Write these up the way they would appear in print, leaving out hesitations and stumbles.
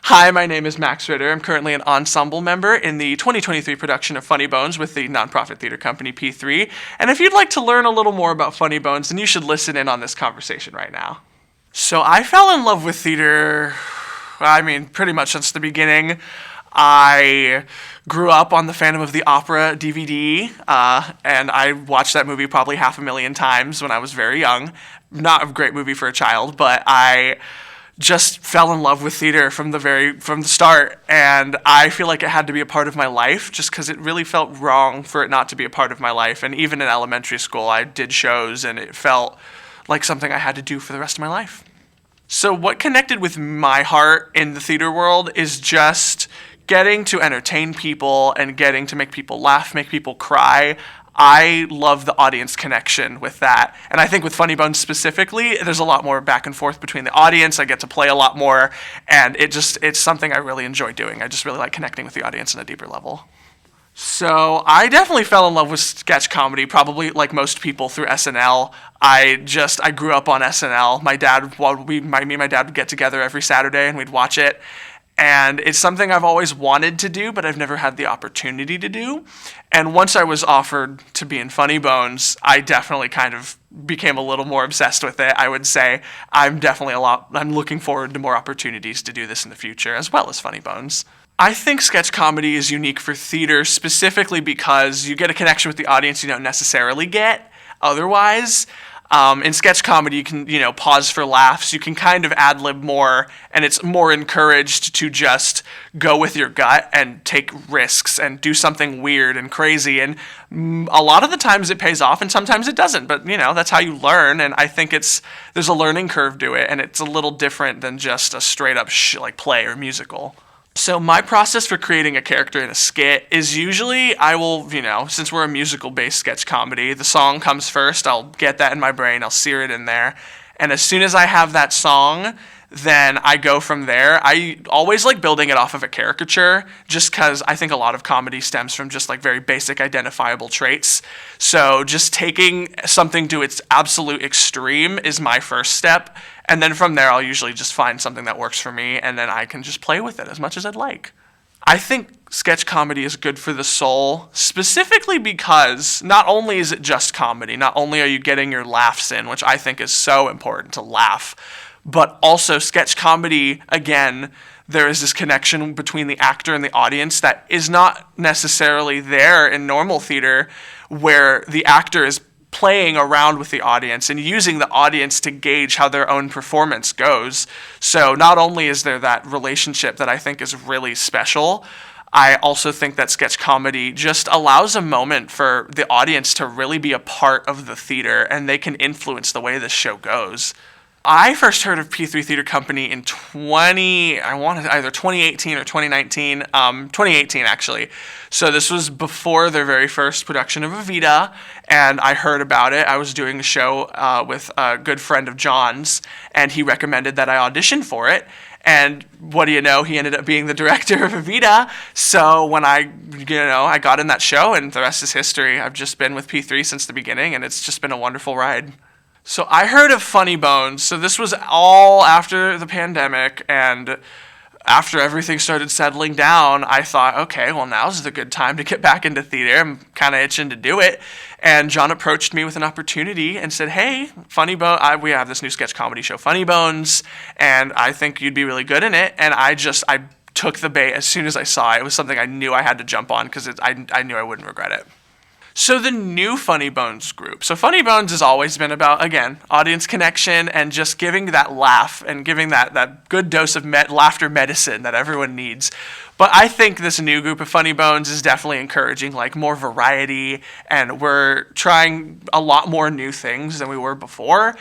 Hi, my name is Max Ritter. I'm currently an ensemble member in the 2023 production of Funny Bōnz with the nonprofit theater company P3. And if you'd like to learn a little more about Funny Bōnz, then you should listen in on this conversation right now. So I fell in love with theater, pretty much since the beginning. I grew up on the Phantom of the Opera DVD, and I watched that movie probably 500,000 times when I was very young. Not a great movie for a child, but I just fell in love with theater from the start, and I feel like it had to be a part of my life just because it really felt wrong for it not to be a part of my life. And even in elementary school, I did shows, and it felt like something I had to do for the rest of my life. So what connected with my heart in the theater world is just getting to entertain people and getting to make people laugh, make people cry. I love the audience connection with that. And I think with Funny Bōnz specifically, there's a lot more back and forth between the audience. I get to play a lot more, and it's something I really enjoy doing. I just really like connecting with the audience on a deeper level. So I definitely fell in love with sketch comedy, probably like most people through SNL. I grew up on SNL. Me and my dad would get together every Saturday and we'd watch it. And it's something I've always wanted to do, but I've never had the opportunity to do. And once I was offered to be in Funny Bōnz, I definitely kind of became a little more obsessed with it. I would say I'm looking forward to more opportunities to do this in the future, as well as Funny Bōnz. I think sketch comedy is unique for theater specifically because you get a connection with the audience you don't necessarily get otherwise. In sketch comedy, you can, pause for laughs. You can kind of ad-lib more, and it's more encouraged to just go with your gut and take risks and do something weird and crazy. And a lot of the times it pays off, and sometimes it doesn't. But, that's how you learn, and I think there's a learning curve to it, and it's a little different than just a straight-up play or musical. So my process for creating a character in a skit is usually since we're a musical-based sketch comedy, the song comes first. I'll get that in my brain. I'll sear it in there. And as soon as I have that song, then I go from there. I always like building it off of a caricature just because I think a lot of comedy stems from just very basic identifiable traits. So just taking something to its absolute extreme is my first step. And then from there, I'll usually just find something that works for me, and then I can just play with it as much as I'd like. I think sketch comedy is good for the soul, specifically because not only is it just comedy, not only are you getting your laughs in, which I think is so important to laugh, but also sketch comedy, again, there is this connection between the actor and the audience that is not necessarily there in normal theater, where the actor is playing around with the audience and using the audience to gauge how their own performance goes. So not only is there that relationship that I think is really special, I also think that sketch comedy just allows a moment for the audience to really be a part of the theater, and they can influence the way this show goes. I first heard of P3 Theater Company in either 2018 or 2019, 2018 actually. So this was before their very first production of Evita, and I heard about it. I was doing a show with a good friend of John's, and he recommended that I audition for it. And what do you know? He ended up being the director of Evita. So when I got in that show, and the rest is history. I've just been with P3 since the beginning, and it's just been a wonderful ride. So I heard of Funny Bōnz. So this was all after the pandemic, and after everything started settling down, I thought, okay, well, now's the good time to get back into theater. I'm kind of itching to do it. And John approached me with an opportunity and said, hey, Funny Bōnz, we have this new sketch comedy show, Funny Bōnz, and I think you'd be really good in it. And I took the bait as soon as I saw it. It was something I knew I had to jump on because I knew I wouldn't regret it. So the new Funny Bōnz group. So Funny Bōnz has always been about, again, audience connection and just giving that laugh and giving that good dose of laughter medicine that everyone needs. But I think this new group of Funny Bōnz is definitely encouraging more variety, and we're trying a lot more new things than we were before.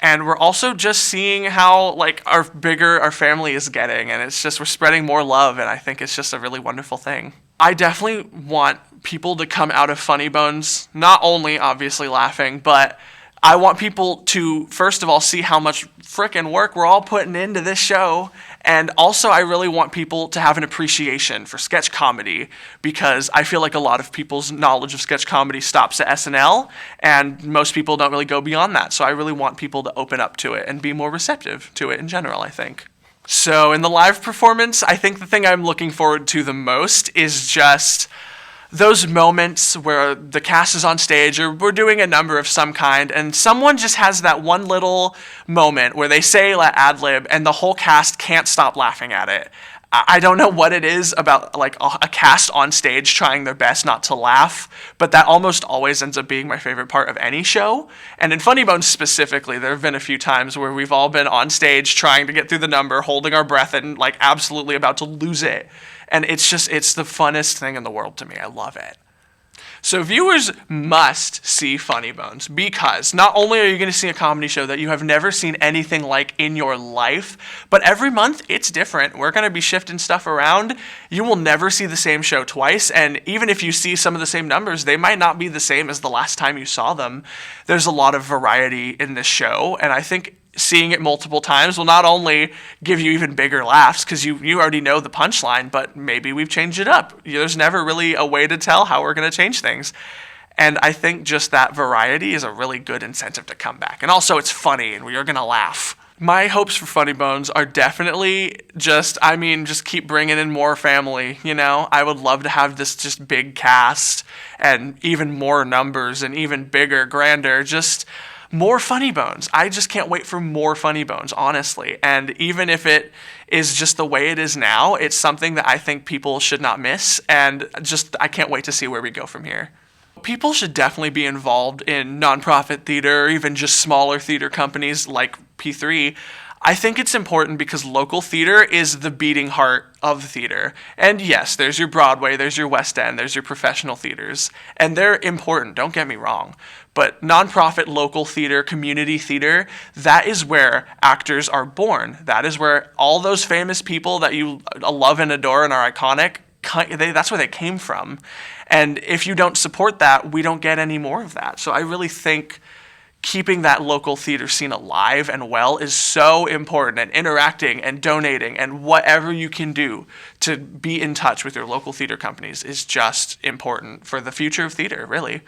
And we're also just seeing how our bigger our family is getting, and it's just we're spreading more love, and I think it's just a really wonderful thing. I definitely want people to come out of Funny Bōnz not only obviously laughing, but I want people to, first of all, see how much frickin' work we're all putting into this show. And also, I really want people to have an appreciation for sketch comedy, because I feel like a lot of people's knowledge of sketch comedy stops at SNL, and most people don't really go beyond that. So I really want people to open up to it and be more receptive to it in general, I think. So in the live performance, I think the thing I'm looking forward to the most is just those moments where the cast is on stage or we're doing a number of some kind and someone just has that one little moment where they say ad lib and the whole cast can't stop laughing at it. I don't know what it is about like a cast on stage trying their best not to laugh, but that almost always ends up being my favorite part of any show. And in Funny Bōnz specifically, there have been a few times where we've all been on stage trying to get through the number, holding our breath and like absolutely about to lose it. And it's the funnest thing in the world to me. I love it. So viewers must see Funny Bōnz because not only are you going to see a comedy show that you have never seen anything like in your life, but every month it's different. We're going to be shifting stuff around. You will never see the same show twice, and even if you see some of the same numbers, they might not be the same as the last time you saw them. There's a lot of variety in this show, and I think seeing it multiple times will not only give you even bigger laughs because you already know the punchline, but maybe we've changed it up. There's never really a way to tell how we're going to change things. And I think just that variety is a really good incentive to come back. And also it's funny and we are going to laugh. My hopes for Funny Bōnz are definitely just keep bringing in more family, you know? I would love to have this just big cast and even more numbers and even bigger, grander, just more Funny Bōnz. I just can't wait for more Funny Bōnz, honestly. And even if it is just the way it is now, it's something that I think people should not miss. And I can't wait to see where we go from here. People should definitely be involved in nonprofit theater or even just smaller theater companies like P3. I think it's important because local theater is the beating heart of theater. And yes, there's your Broadway, there's your West End, there's your professional theaters. And they're important, don't get me wrong. But nonprofit local theater, community theater, that is where actors are born. That is where all those famous people that you love and adore and are iconic, that's where they came from. And if you don't support that, we don't get any more of that. So I really think keeping that local theater scene alive and well is so important, and interacting and donating and whatever you can do to be in touch with your local theater companies is just important for the future of theater, really.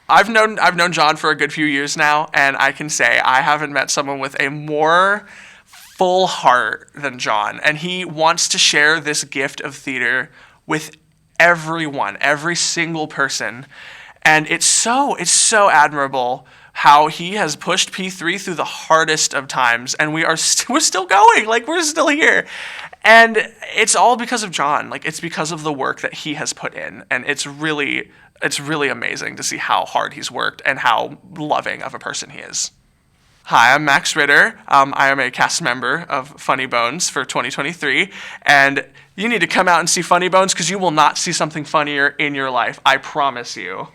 I've known John for a good few years now, and I can say I haven't met someone with a more full heart than John, and he wants to share this gift of theater with everyone, every single person. And it's so admirable how he has pushed P3 through the hardest of times, and we're still going, like we're still here. And it's all because of John. Like it's because of the work that he has put in, and it's really amazing to see how hard he's worked and how loving of a person he is. Hi, I'm Max Ritter. I am a cast member of Funny Bōnz for 2023, and you need to come out and see Funny Bōnz because you will not see something funnier in your life. I promise you.